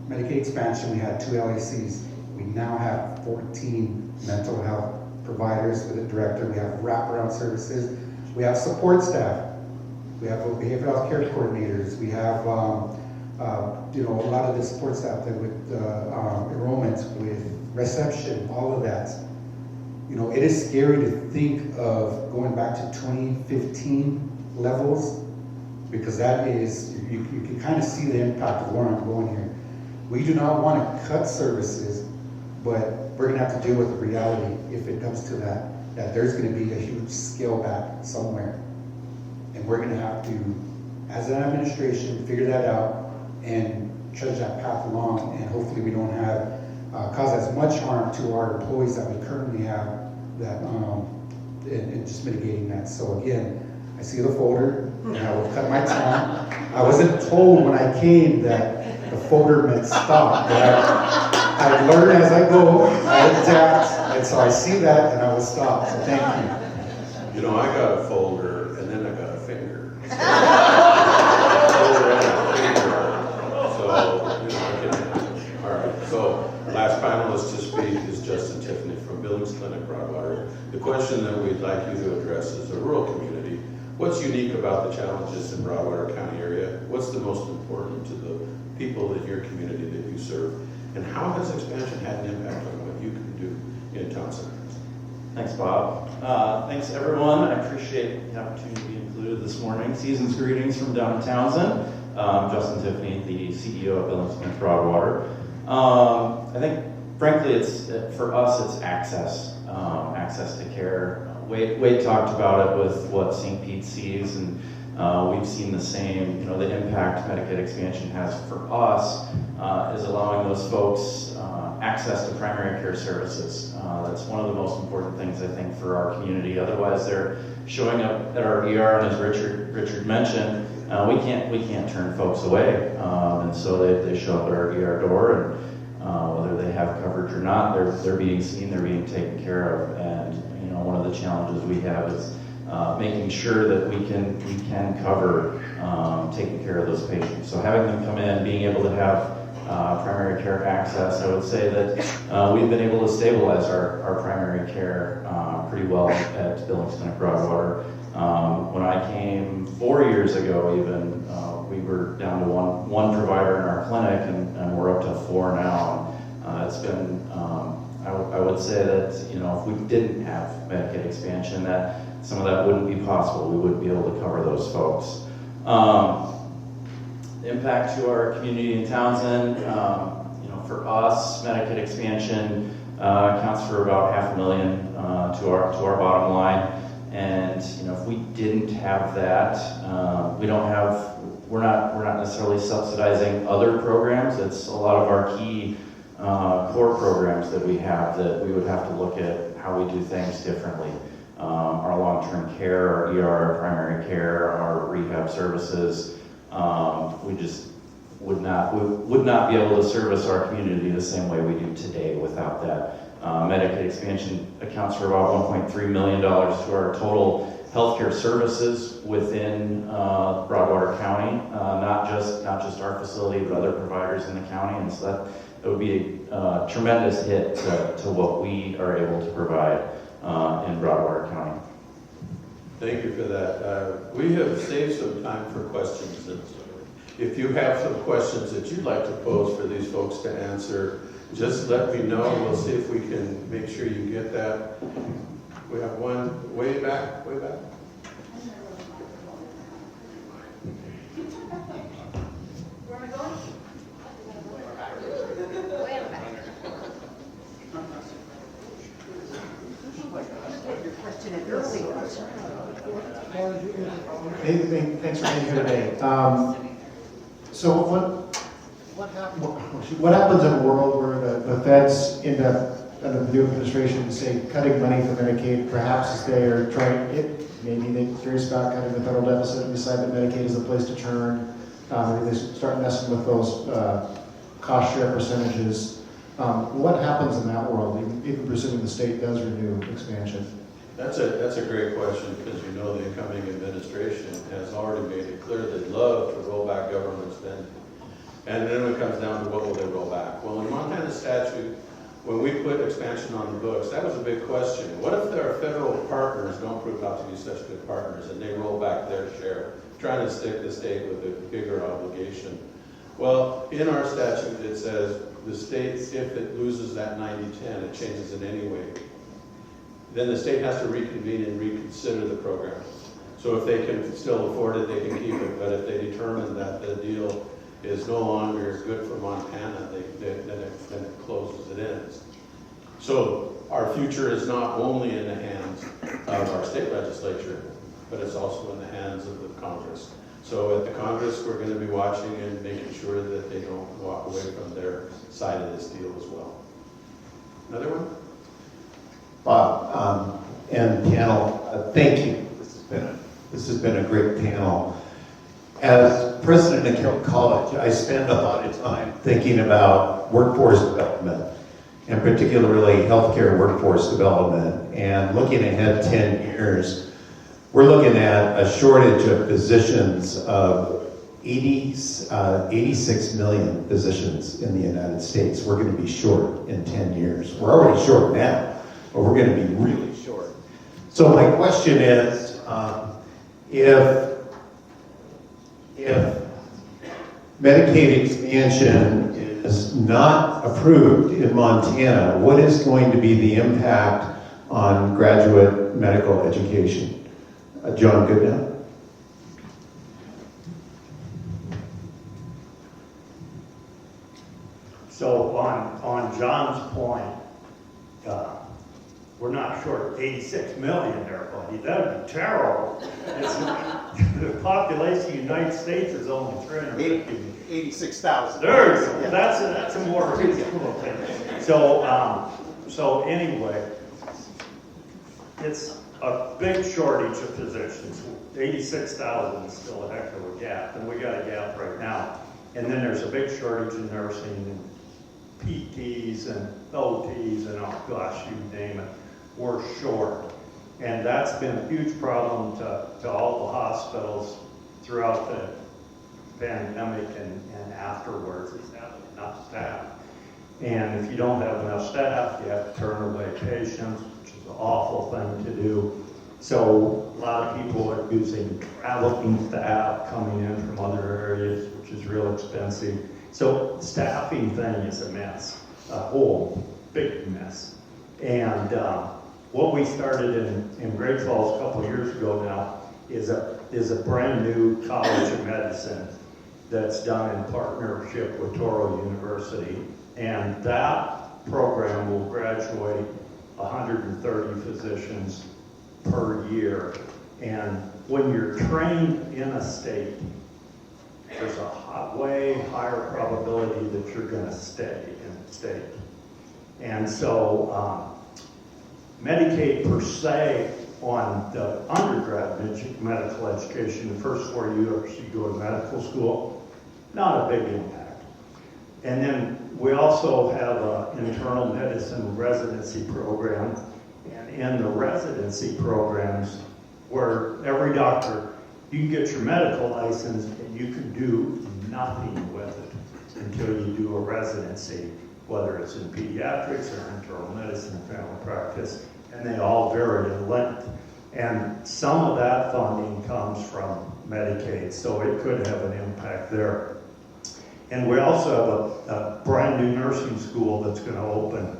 Medicaid expansion, we had 2 LACs. We now have 14 mental health providers with a director. We have wraparound services. We have support staff. We have behavioral health care coordinators. We have a lot of the support staff that with enrollment, with reception, all of that. It is scary to think of going back to 2015 levels, because that is, you can kind of see the impact of where I'm going here. We do not want to cut services, but we're going to have to deal with the reality if it comes to that there's going to be a huge scale back somewhere. And we're going to have to, as an administration, figure that out and trudge that path along, and hopefully we don't have cause as much harm to our employees that we currently have, that and just mitigating that. So again, I see the folder, and I will cut my tongue. I wasn't told when I came that the folder meant stop, but I learn as I go, I adapt, and so I see that and I will stop. So thank you. I got a folder, and then I got a finger. All right, so last panelist to speak is Justin Tiffany from Billings Clinic, Broadwater. The question that we'd like you to address is the rural community. What's unique about the challenges in Broadwater County area? What's the most important to the people in your community that you serve? And how has expansion had an impact on what you can do in Townsend? Thanks, Bob. Thanks, everyone. I appreciate the opportunity to be included this morning. Season's greetings from down in Townsend. Justin Tiffany, the CEO of Billings Broadwater. I think, frankly, for us, it's access to care. Wade talked about it with what St. Pete sees, and we've seen the same. The impact Medicaid expansion has for us is allowing those folks access to primary care services. That's one of the most important things, I think, for our community. Otherwise, they're showing up at our ER, and as Richard mentioned, we can't turn folks away, and so they show up at our ER door, and whether they have coverage or not, they're being seen, they're being taken care of. And one of the challenges we have is making sure that we can cover taking care of those patients. So having them come in, being able to have primary care access, I would say that we've been able to stabilize our primary care pretty well at Billings Broadwater. When I came 4 years ago even, we were down to one provider in our clinic, and we're up to 4 now. It's been, I would say that, if we didn't have Medicaid expansion, that some of that wouldn't be possible. We wouldn't be able to cover those folks. The impact to our community in Townsend, for us, Medicaid expansion accounts for about $500,000 to our bottom line. And if we didn't have that, we're not necessarily subsidizing other programs. It's a lot of our key core programs that we have that we would have to look at how we do things differently. Our long-term care, our ER, our primary care, our rehab services, we just would not be able to service our community the same way we do today without that. Medicaid expansion accounts for about $1.3 million to our total healthcare services within Broadwater County, not just our facility, but other providers in the county, and so that would be a tremendous hit to what we are able to provide in Broadwater County. Thank you for that. We have saved some time for questions. And if you have some questions that you'd like to pose for these folks to answer, just let me know. We'll see if we can make sure you get that. We have one way back. Where am I going? Way in the back. Your question is Hey, thanks for being here today. So what happens in a world where the feds end up, under the new administration, say cutting money for Medicaid? Perhaps they are trying it. Maybe they're serious about cutting the federal deficit and decide that Medicaid is a place to turn. Maybe they start messing with those cost share percentages. What happens in that world, even presuming the state does renew expansion? That's a great question, because the incoming administration has already made it clear they'd love to roll back government spending. And then it comes down to what will they roll back. Well, in Montana statute, when we put expansion on the books, that was a big question. What if our federal partners don't prove out to be such good partners and they roll back their share, trying to stick the state with a bigger obligation? Well, in our statute, it says the state, if it loses that 90-10, it changes it anyway. Then the state has to reconvene and reconsider the program. So if they can still afford it, they can keep it. But if they determine that the deal is no longer good for Montana, then it closes, it ends. So our future is not only in the hands of our state legislature, but it's also in the hands of the Congress. So at the Congress, we're going to be watching and making sure that they don't walk away from their side of this deal as well. Another one? Bob, and panel, thank you. This has been a great panel. As president of Carroll College, I spend a lot of time thinking about workforce development, and particularly healthcare workforce development. And looking ahead 10 years, we're looking at a shortage of physicians of 86 million physicians in the United States. We're going to be short in 10 years. We're already short now, but we're going to be really short. So my question is, if Medicaid expansion is not approved in Montana, what is going to be the impact on graduate medical education? John Goodnow. So on John's point, we're not short 86 million there, buddy. That'd be terrible. The population of the United States is only 350. 86,000. There you go. That's a more reasonable thing. So anyway, it's a big shortage of physicians. 86,000 is still a heck of a gap, and we got a gap right now. And then there's a big shortage in nursing and PTs and OTs and oh gosh, you name it. We're short. And that's been a huge problem to all the hospitals throughout the pandemic and afterwards, is having enough staff. And if you don't have enough staff, you have to turn away patients, which is an awful thing to do. So a lot of people are using traveling staff coming in from other areas, which is real expensive. So staffing thing is a mess, a whole big mess. And what we started in Great Falls a couple of years ago now is a brand new college of medicine that's done in partnership with Touro University. And that program will graduate 130 physicians per year. And when you're trained in a state, there's a way higher probability that you're going to stay in the state. And so Medicaid per se on the undergrad medical education, the first 4 years you go to medical school, not a big impact. And then we also have an internal medicine residency program. And in the residency programs, where every doctor, you can get your medical license and you can do nothing with it until you do a residency, whether it's in pediatrics or internal medicine and family practice, and they all vary in length. And some of that funding comes from Medicaid, so it could have an impact there. And we also have a brand new nursing school that's going to open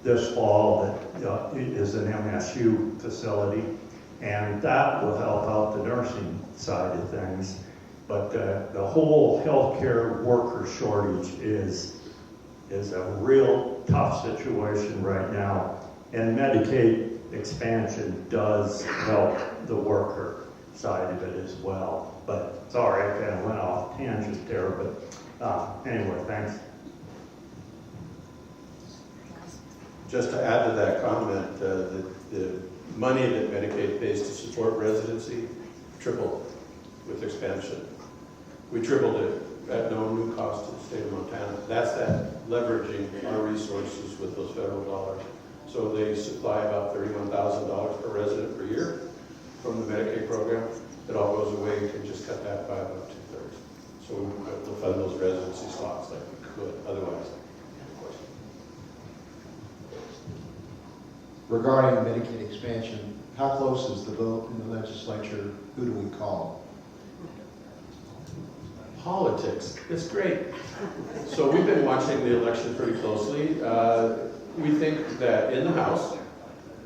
this fall that is an MSU facility, and that will help out the nursing side of things. But the whole healthcare worker shortage is a real tough situation right now, and Medicaid expansion does help the worker side of it as well. But sorry, I kind of went off tangent there, but anyway, thanks. Just to add to that comment, the money that Medicaid pays to support residency tripled with expansion. We tripled it at no new cost to the state of Montana. That's that leveraging our resources with those federal dollars. So they supply about $31,000 per resident per year from the Medicaid program. It all goes away. You can just cut that by about 2/3. So we'll fund those residency slots like we could otherwise. Regarding Medicaid expansion, how close is the vote in the legislature? Who do we call? Politics. It's great. So we've been watching the election pretty closely. We think that in the House,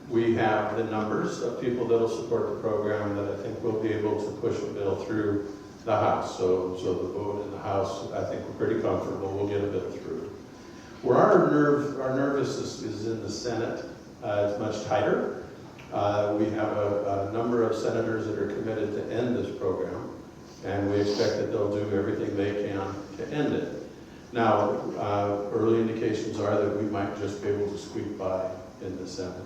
we have the numbers of people that will support the program that I think we'll be able to push a bill through the House. So the vote in the House, I think we're pretty comfortable we'll get a bill through. Where our nervousness is in the Senate. It's much tighter. We have a number of senators that are committed to end this program, and we expect that they'll do everything they can to end it. Now, early indications are that we might just be able to squeak by in the Senate.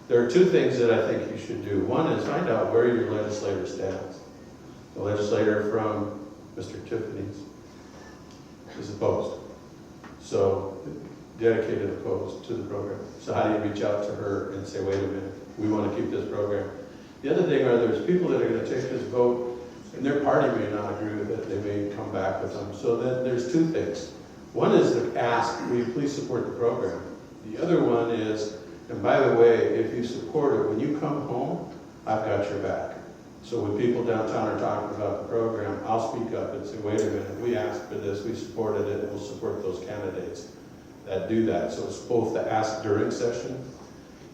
There are two things that I think you should do. One is find out where your legislator stands. The legislator from Mr. Tiffany's is opposed. So, dedicated opposed to the program. So how do you reach out to her and say, wait a minute, we want to keep this program? The other thing are there's people that are going to take this vote and their party may not agree with it. They may come back with them. So then there's two things. One is to ask, will you please support the program? The other one is, and by the way, if you support it, when you come home, I've got your back. So when people downtown are talking about the program, I'll speak up and say, wait a minute, we asked for this, we supported it, and we'll support those candidates that do that. So it's both the ask during session,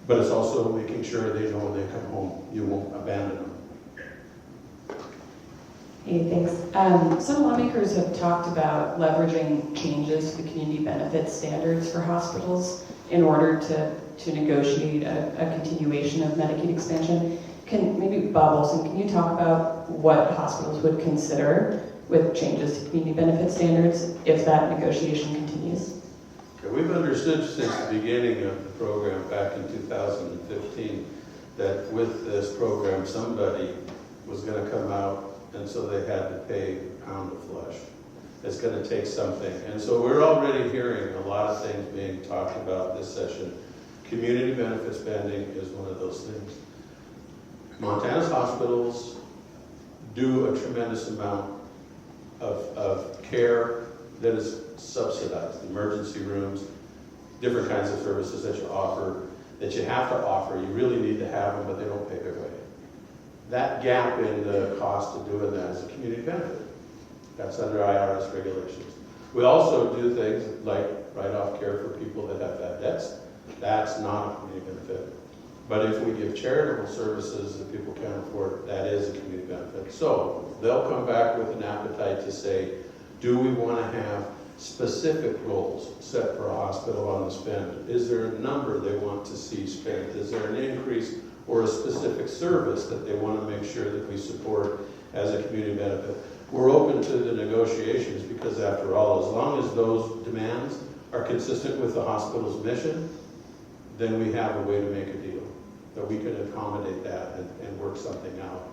but it's also making sure they know when they come home, you won't abandon them. Hey, thanks. Some lawmakers have talked about leveraging changes to the community benefits standards for hospitals in order to negotiate a continuation of Medicaid expansion. Maybe Bob Olson, can you talk about what hospitals would consider with changes to community benefit standards if that negotiation continues? Okay, we've understood since the beginning of the program back in 2015 that with this program somebody was going to come out, and so they had to pay a pound of flesh. It's going to take something. And so we're already hearing a lot of things being talked about this session. Community benefit spending is one of those things. Montana's hospitals do a tremendous amount of care that is subsidized. Emergency rooms, different kinds of services that you offer, that you have to offer. You really need to have them, but they don't pay their way. That gap in the cost of doing that is a community benefit. That's under IRS regulations. We also do things like write-off care for people that have bad debts. That's not a community benefit. But if we give charitable services that people can't afford, that is a community benefit. So they'll come back with an appetite to say, do we want to have specific goals set for a hospital on the spend? Is there a number they want to see spent? Is there an increase or a specific service that they want to make sure that we support as a community benefit? We're open to the negotiations because after all, as long as those demands are consistent with the hospital's mission, then we have a way to make a deal, that we can accommodate that and work something out.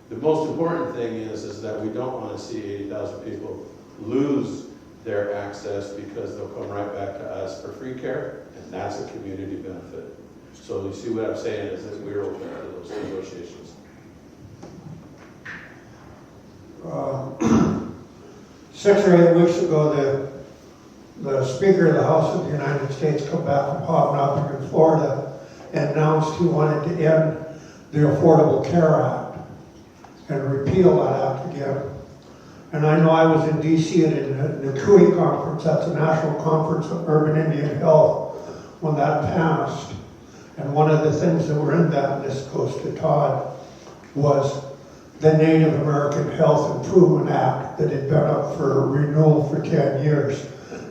The most important thing is that we don't want to see 80,000 people lose their access because they'll come right back to us for free care, and that's a community benefit. So you see what I'm saying is that we're open to those negotiations. 6 or 8 weeks ago, the Speaker of the House of the United States come back from Hobnobbing in Florida and announced he wanted to end the Affordable Care Act and repeal that act again. And I know I was in D.C. at the CUI conference, that's the National Conference on Urban Indian Health, when that passed. And one of the things that were in that, and this goes to Todd, was the Native American Health Improvement Act that had been up for renewal for 10 years.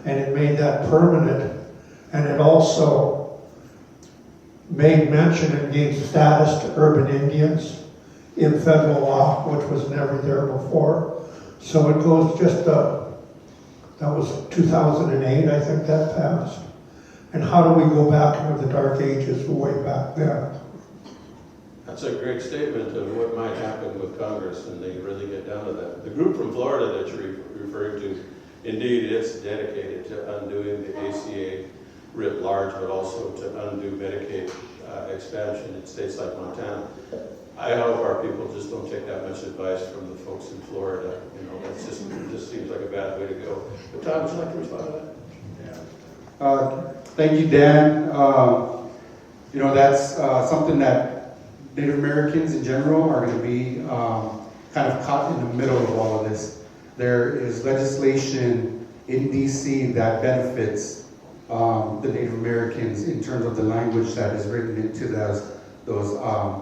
And it made that permanent. And it also made mention and gave status to urban Indians in federal law, which was never there before. So it goes just, that was 2008, I think that passed. And how do we go back into the dark ages way back then? That's a great statement of what might happen with Congress when they really get down to that. The group from Florida that you're referring to, indeed, it's dedicated to undoing the ACA writ large, but also to undo Medicaid expansion in states like Montana. I hope our people just don't take that much advice from the folks in Florida. You know, it just seems like a bad way to go. But Todd, would you like to respond to that? Yeah. Thank you, Dan. You know, that's something that Native Americans in general are going to be kind of caught in the middle of all of this. There is legislation in DC that benefits the Native Americans in terms of the language that is written into those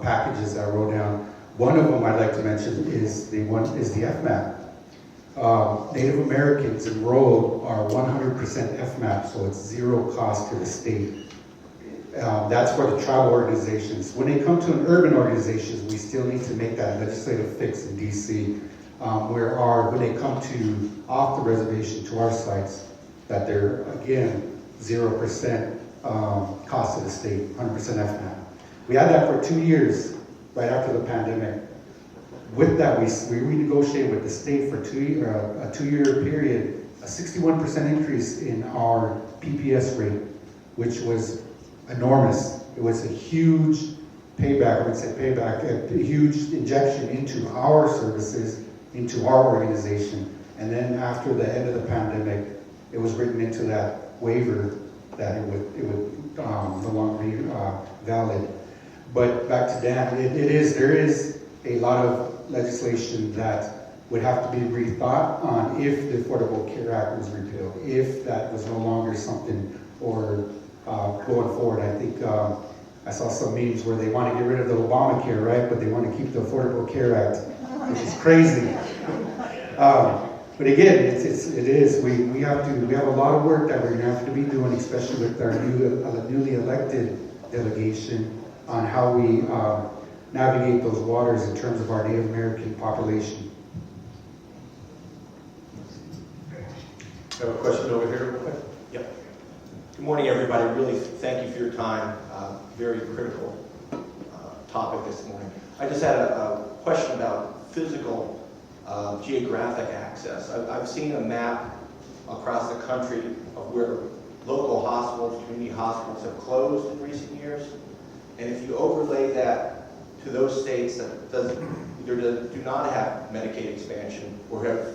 packages that I wrote down. One of them I'd like to mention is the FMAP. Native Americans enrolled are 100% FMAP, so it's zero cost to the state. That's for the tribal organizations. When they come to an urban organizations, we still need to make that legislative fix in DC, when they come to off the reservation to our sites, that they're, again, 0% cost to the state, 100% FMAP. We had that for 2 years, right after the pandemic. With that, we renegotiated with the state for a 2-year period, a 61% increase in our PPS rate, which was enormous. It was a huge payback, I would say payback, a huge injection into our services, into our organization. And then after the end of the pandemic, it was written into that waiver that it would no longer be valid. But back to Dan, there is a lot of legislation that would have to be rethought on if the Affordable Care Act was repealed, if that was no longer something or going forward. I think I saw some memes where they want to get rid of the Obamacare, right? But they want to keep the Affordable Care Act, which is crazy. But again, it is. We have a lot of work that we're going to have to be doing, especially with our newly elected delegation, on how we navigate those waters in terms of our Native American population. I have a question over here real quick. Yep. Good morning, everybody. Really thank you for your time. Very critical topic this morning. I just had a question about physical geographic access. I've seen a map across the country of where local hospitals, community hospitals have closed in recent years. And if you overlay that to those states that either do not have Medicaid expansion or have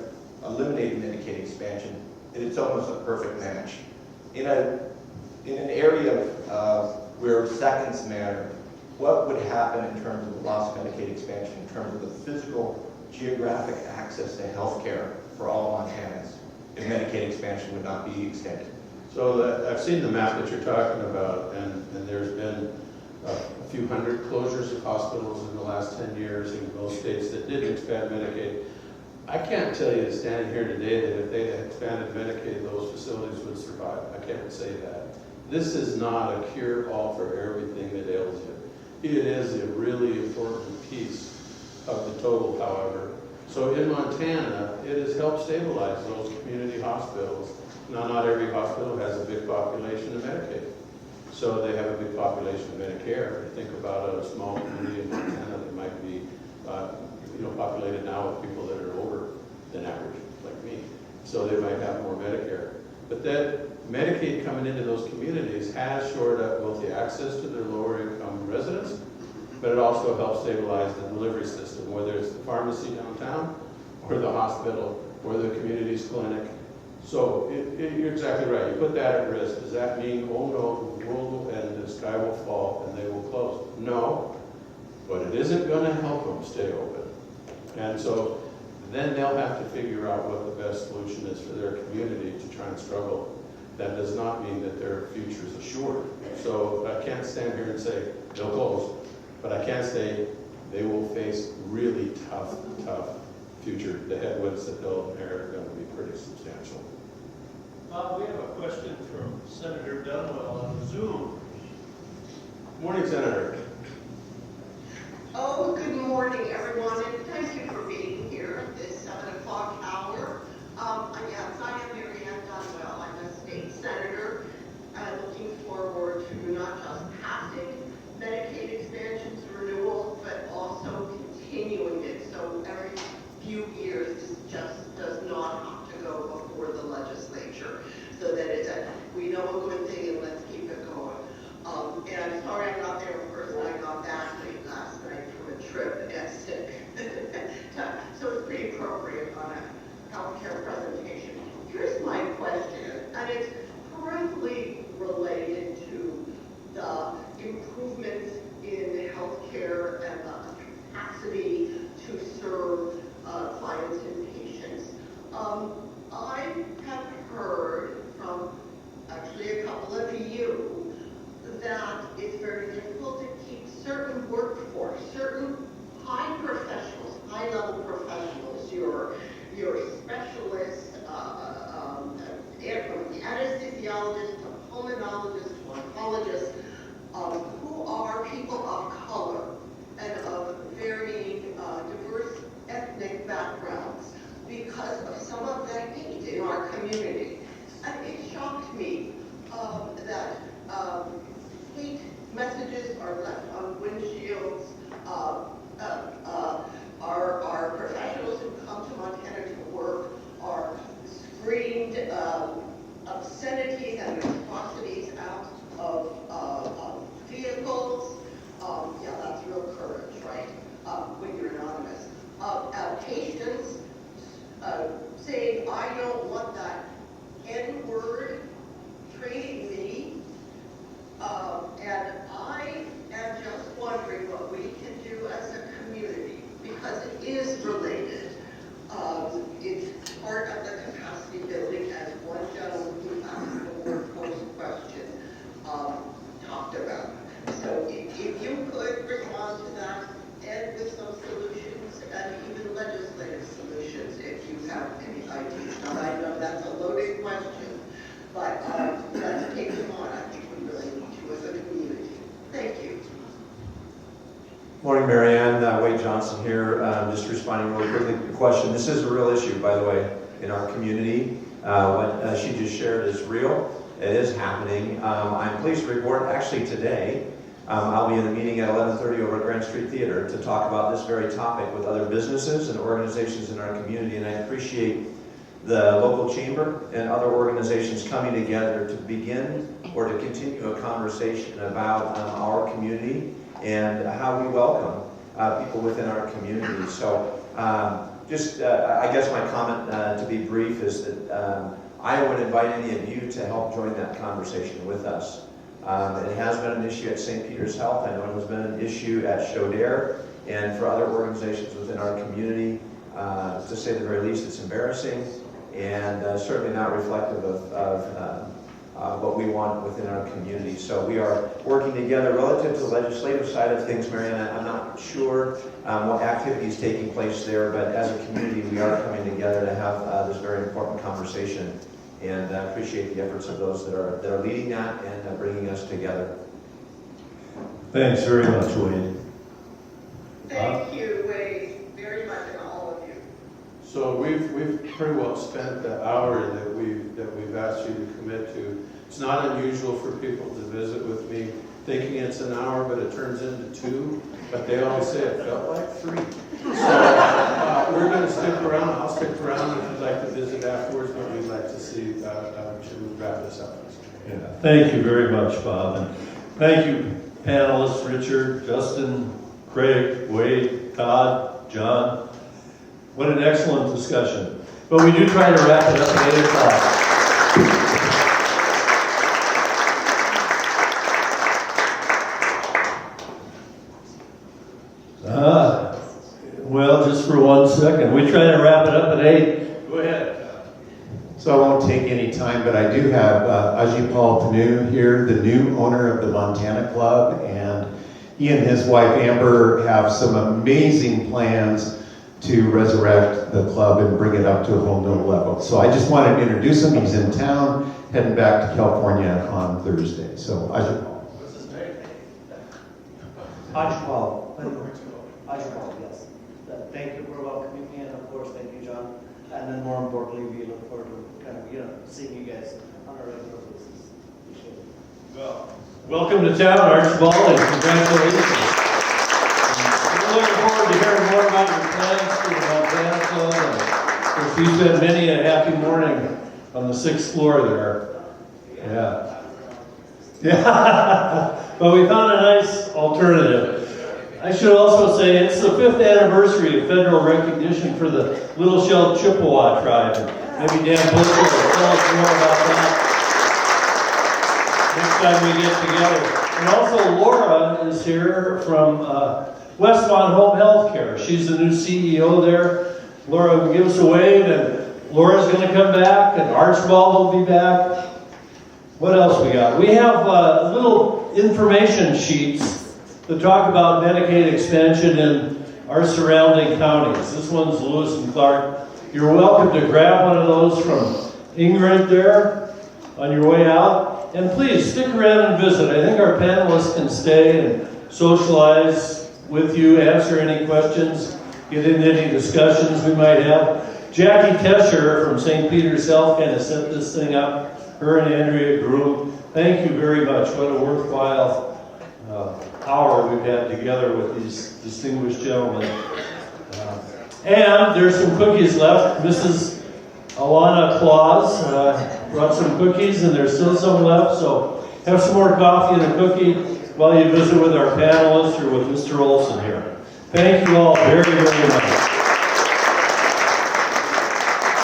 eliminated Medicaid expansion, it's almost a perfect match. In an area where seconds matter, what would happen in terms of the loss of Medicaid expansion, in terms of the physical geographic access to health care for all Montanans if Medicaid expansion would not be extended? So I've seen the map that you're talking about, and there's been a few hundred closures of hospitals in the last 10 years in most states that did expand Medicaid. I can't tell you standing here today that if they had expanded Medicaid, those facilities would survive. I can't say that. This is not a cure-all for everything that ails you. It is a really important piece of the total, however. So in Montana, it has helped stabilize those community hospitals. Now, not every hospital has a big population of Medicaid. So they have a big population of Medicare. If you think about a small community in Montana that might be populated now with people that are over than average, like me. So they might have more Medicare. But that Medicaid coming into those communities has shored up both the access to their lower income residents, but it also helps stabilize the delivery system, whether it's the pharmacy downtown or the hospital or the community's clinic. So you're exactly right. You put that at risk. Does that mean, oh no, the world will end, the sky will fall, and they will close? No, but it isn't going to help them stay open. And so then they'll have to figure out what the best solution is for their community to try and struggle. That does not mean that their future is assured. So I can't stand here and say they'll close, but I can say they will face really tough future. The headwinds that they'll inherit are going to be pretty substantial. Bob, we have a question from Senator Dunwell on Zoom. Morning, Senator. Oh, good morning, everyone, and thank you for being here at this 7 o'clock hour. Yes, I am Mary Ann Dunwell. I'm a state senator, looking forward to not just passing Medicaid expansions renewal, but also continuing it. So every few years, this just does not have to go before the legislature, so that we know a good thing and let's keep it going. And I'm sorry I'm not there in person. I got back late last night from a trip and sick. So it's pretty appropriate on a healthcare presentation. Here's my question, and it's directly related to the improvements in healthcare and the capacity to serve clients and patients. I have heard from actually a couple of you that it's very difficult to keep certain workforce, certain high professionals, high-level professionals, your specialists, from the anesthesiologist to pulmonologist to oncologist, who are people of color and of varying diverse ethnic backgrounds because of some of the hate in our community. And it shocked me that hate messages are left on windshields. Our professionals who come to Montana to work are screamed obscenities and atrocities out of vehicles. Yeah, that's real courage, right? When you're anonymous. Patients saying, I don't want that N-word treating me. And I am just wondering what we can do as a community, because it is Morning, Marianne. Wade Johnson here. Just responding really quickly to the question. This is a real issue, by the way, in our community. What she just shared is real. It is happening. I'm pleased to report, actually today, I'll be in a meeting at 11:30 over at Grand Street Theater to talk about this very topic with other businesses and organizations in our community, and I appreciate the local chamber and other organizations coming together to begin or to continue a conversation about our community and how we welcome people within our community. So I guess my comment, to be brief, is that I would invite any of you to help join that conversation with us. It has been an issue at St. Peter's Health. I know it has been an issue at Shodair and for other organizations within our community. To say the very least, it's embarrassing and certainly not reflective of what we want within our community. So we are working together relative to the legislative side of things, Marianne. I'm not sure what activity is taking place there, but as a community, we are coming together to have this very important conversation. And I appreciate the efforts of those that are leading that and bringing us together. Thanks very much, Wade. Thank you, Wade, very much, and all of you. So we've pretty well spent the hour that we've asked you to commit to. It's not unusual for people to visit with me thinking it's an hour, but it turns into 2. But they always say it felt like 3. So we're going to stick around. I'll stick around if you'd like to visit afterwards, but we'd like to see to wrap this up. Yeah, thank you very much, Bob. And thank you, panelists, Richard, Justin, Craig, Wade, Todd, John. What an excellent discussion. But we do try to wrap it up at 8 o'clock. Well, just for 1 second. We try to wrap it up at 8. Go ahead. So I won't take any time, but I do have Ajay Paul Panu here, the new owner of the Montana Club, and he and his wife Amber have some amazing plans to resurrect the club and bring it up to a whole new level. So I just wanted to introduce him. He's in town, heading back to California on Thursday. So Ajay Paul. What's his name? Ajpal, yes. Thank you for welcoming me, and of course, thank you, John. And then more importantly, we look forward to kind of, seeing you guys on a regular basis. Appreciate it. Well, welcome to town, Archibald, and congratulations. We're looking forward to hearing more about your plans for the Montana Club. And of course, we spent many a happy morning on the 6th floor there. Yeah. Yeah. But we found a nice alternative. I should also say it's the 5th anniversary of federal recognition for the Little Shell Chippewa tribe. Maybe Dan Butcher will tell us more about that next time we get together. And also Laura is here from Westmont Home Health Care. She's the new CEO there. Laura, give us a wave, and Laura's going to come back, and Archibald will be back. What else we got? We have little information sheets to talk about Medicaid expansion in our surrounding counties. This one's Lewis and Clark. You're welcome to grab one of those from Ingrid there on your way out. And please stick around and visit. I think our panelists can stay and socialize with you, answer any questions, get into any discussions we might have. Jackie Tesher from St. Peter's Health kind of set this thing up. Her and Andrea Groom. Thank you very much. What a worthwhile hour we've had together with these distinguished gentlemen. And there's some cookies left. Mrs. Alana Claus brought some cookies, and there's still some left. So have some more coffee and a cookie while you visit with our panelists or with Mr. Olson here. Thank you all very, very much.